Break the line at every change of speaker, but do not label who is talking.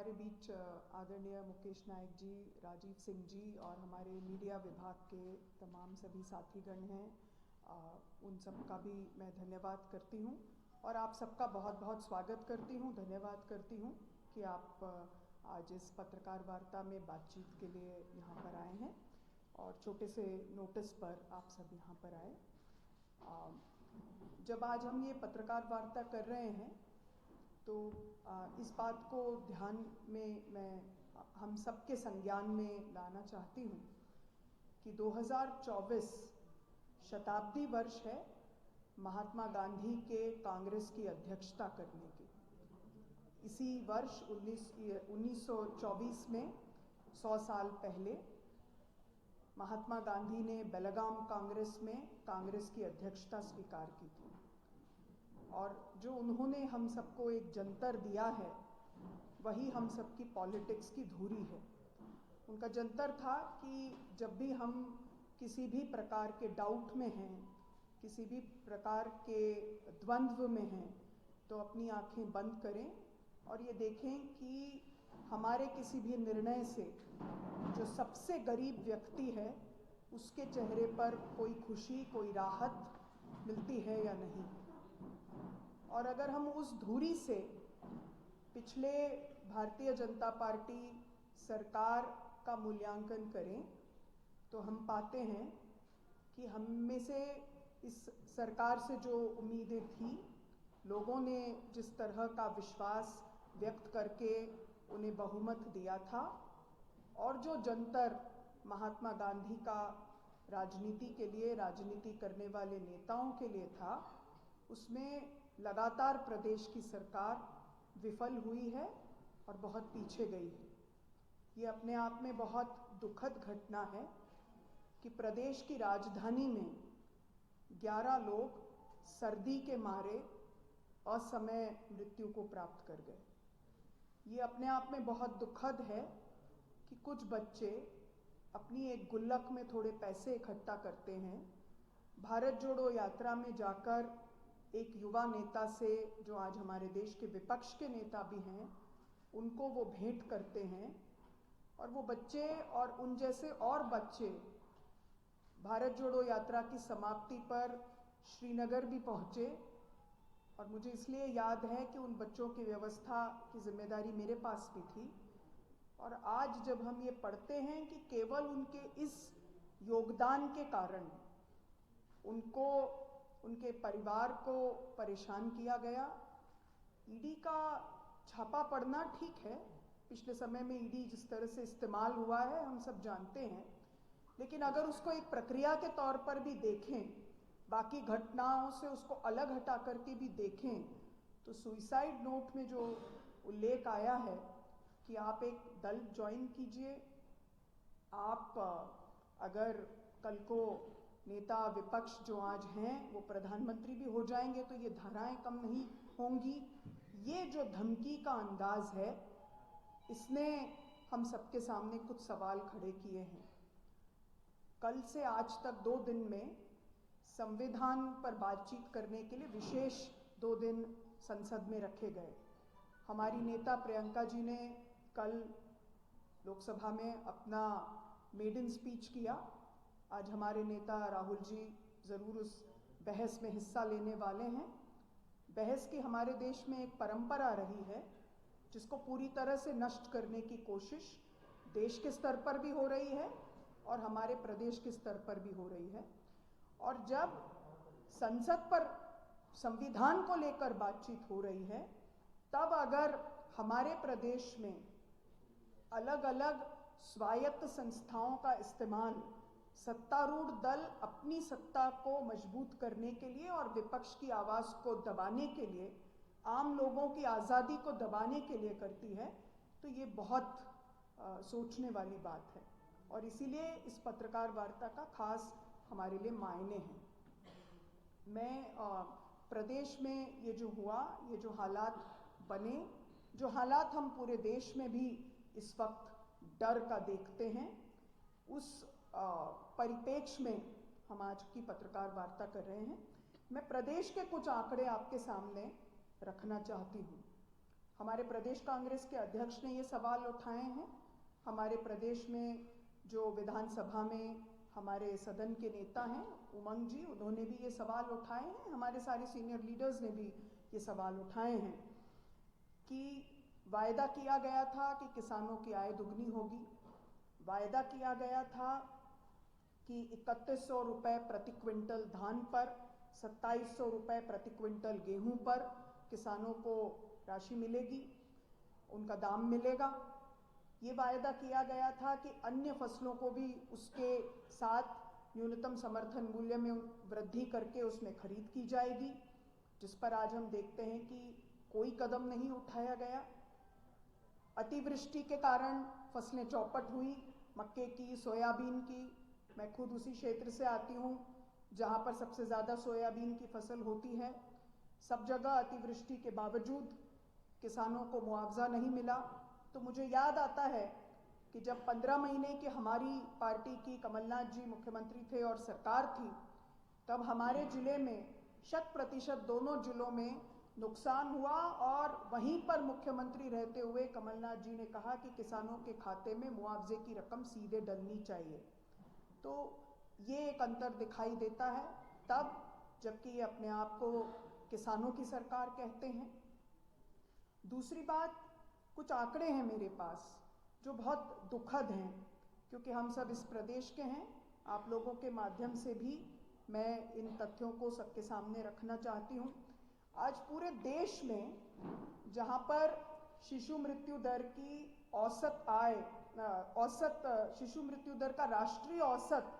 हमारे बीच आदरणीय मुकेश नायक जी, राजीव सिंह जी और हमारे मीडिया विभाग के तमाम सभी साथीगण हैं, उन सब का भी मैं धन्यवाद करती हूँ और आप सबका बहुत बहुत स्वागत करती हूँ, धन्यवाद करती हूँ कि आप आज इस पत्रकार वार्ता में बातचीत के लिए यहाँ पर आए हैं और छोटे से नोटिस पर आप सब यहाँ पर आए। जब आज हम ये पत्रकार वार्ता कर रहे हैं तो इस बात को ध्यान में मैं हम सबके संज्ञान में लाना चाहती हूँ कि 2024 शताब्दी वर्ष है महात्मा गांधी के कांग्रेस की अध्यक्षता करने की। इसी वर्ष 1924 में 100 साल पहले महात्मा गांधी ने बेलगाम कांग्रेस में कांग्रेस की अध्यक्षता स्वीकार की थी और जो उन्होंने हम सबको एक जंतर दिया है वही हम सबकी पॉलिटिक्स की धुरी है। उनका जंतर था कि जब भी हम किसी भी प्रकार के डाउट में हैं, किसी भी प्रकार के द्वंद्व में हैं, तो अपनी आंखें बंद करें और ये देखें कि हमारे किसी भी निर्णय से जो सबसे गरीब व्यक्ति है उसके चेहरे पर कोई खुशी, कोई राहत मिलती है या नहीं। और अगर हम उस धुरी से पिछले भारतीय जनता पार्टी सरकार का मूल्यांकन करें तो हम पाते हैं कि हम में से इस सरकार से जो उम्मीदें थी, लोगों ने जिस तरह का विश्वास व्यक्त करके उन्हें बहुमत दिया था और जो जंतर महात्मा गांधी का राजनीति के लिए, राजनीति करने वाले नेताओं के लिए था, उसमें लगातार प्रदेश की सरकार विफल हुई है और बहुत पीछे गई है। ये अपने आप में बहुत दुखद घटना है कि प्रदेश की राजधानी में 11 लोग सर्दी के मारे असमय मृत्यु को प्राप्त कर गए। ये अपने आप में बहुत दुखद है कि कुछ बच्चे अपनी एक गुल्लक में थोड़े पैसे इकट्ठा करते हैं, भारत जोड़ो यात्रा में जाकर एक युवा नेता से, जो आज हमारे देश के विपक्ष के नेता भी हैं, उनको वो भेंट करते हैं और वो बच्चे और उन जैसे और बच्चे भारत जोड़ो यात्रा की समाप्ति पर श्रीनगर भी पहुँचे। और मुझे इसलिए याद है कि उन बच्चों की व्यवस्था की जिम्मेदारी मेरे पास भी थी। और आज जब हम ये पढ़ते हैं कि केवल उनके इस योगदान के कारण उनको, उनके परिवार को परेशान किया गया। ईडी का छापा पड़ना ठीक है, पिछले समय में ईडी जिस तरह से इस्तेमाल हुआ है हम सब जानते हैं, लेकिन अगर उसको एक प्रक्रिया के तौर पर भी देखें, बाकी घटनाओं से उसको अलग हटा करके भी देखें, तो सुसाइड नोट में जो उल्लेख आया है कि आप एक दल ज्वाइन कीजिए, आप अगर कल को नेता विपक्ष जो आज हैं वो प्रधानमंत्री भी हो जाएंगे तो ये धाराएं कम नहीं होंगी। ये जो धमकी का अंदाज है, इसने हम सबके सामने कुछ सवाल खड़े किए हैं। कल से आज तक 2 दिन में संविधान पर बातचीत करने के लिए विशेष 2 दिन संसद में रखे गए। हमारी नेता प्रियंका जी ने कल लोकसभा में अपना मेडन स्पीच किया। आज हमारे नेता राहुल जी ज़रूर उस बहस में हिस्सा लेने वाले हैं। बहस की हमारे देश में एक परंपरा रही है जिसको पूरी तरह से नष्ट करने की कोशिश देश के स्तर पर भी हो रही है और हमारे प्रदेश के स्तर पर भी हो रही है। और जब संसद पर संविधान को लेकर बातचीत हो रही है, तब अगर हमारे प्रदेश में अलग अलग स्वायत्त संस्थाओं का इस्तेमाल सत्तारूढ़ दल अपनी सत्ता को मजबूत करने के लिए और विपक्ष की आवाज़ को दबाने के लिए, आम लोगों की आज़ादी को दबाने के लिए करती है, तो ये बहुत सोचने वाली बात है और इसीलिए इस पत्रकार वार्ता का खास हमारे लिए मायने हैं। मैं प्रदेश में ये जो हुआ, ये जो हालात बने, जो हालात हम पूरे देश में भी इस वक्त डर का देखते हैं, उस परिप्रेक्ष्य में हम आज की पत्रकार वार्ता कर रहे हैं। मैं प्रदेश के कुछ आंकड़े आपके सामने रखना चाहती हूँ। हमारे प्रदेश कांग्रेस के अध्यक्ष ने ये सवाल उठाए हैं। हमारे प्रदेश में जो विधानसभा में हमारे सदन के नेता हैं उमंग जी, उन्होंने भी ये सवाल उठाए हैं। हमारे सारे सीनियर लीडर्स ने भी ये सवाल उठाए हैं कि वायदा किया गया था कि किसानों की आय दुगनी होगी, वायदा किया गया था कि 3100 रुपये प्रति क्विंटल धान पर, 2700 रुपये प्रति क्विंटल गेहूं पर किसानों को राशि मिलेगी, उनका दाम मिलेगा। ये वायदा किया गया था कि अन्य फसलों को भी उसके साथ न्यूनतम समर्थन मूल्य में वृद्धि करके उसमें खरीद की जाएगी, जिस पर आज हम देखते हैं कि कोई कदम नहीं उठाया गया। अतिवृष्टि के कारण फसलें चौपट हुई, मक्के की, सोयाबीन की। मैं खुद उसी क्षेत्र से आती हूँ जहाँ पर सबसे ज़्यादा सोयाबीन की फसल होती है। सब जगह अतिवृष्टि के बावजूद किसानों को मुआवजा नहीं मिला। तो मुझे याद आता है कि जब 15 महीने की हमारी पार्टी की कमलनाथ जी मुख्यमंत्री थे और सरकार थी, तब हमारे ज़िले में 100% दोनों जिलों में नुकसान हुआ और वहीं पर मुख्यमंत्री रहते हुए कमलनाथ जी ने कहा कि किसानों के खाते में मुआवजे की रकम सीधे डलनी चाहिए। तो ये एक अंतर दिखाई देता है तब, जबकि ये अपने आप को किसानों की सरकार कहते हैं। दूसरी बात, कुछ आंकड़े हैं मेरे पास जो बहुत दुखद हैं, क्योंकि हम सब इस प्रदेश के हैं। आप लोगों के माध्यम से भी मैं इन तथ्यों को सबके सामने रखना चाहती हूँ। आज पूरे देश में जहाँ पर शिशु मृत्यु दर की औसत शिशु मृत्यु दर का राष्ट्रीय औसत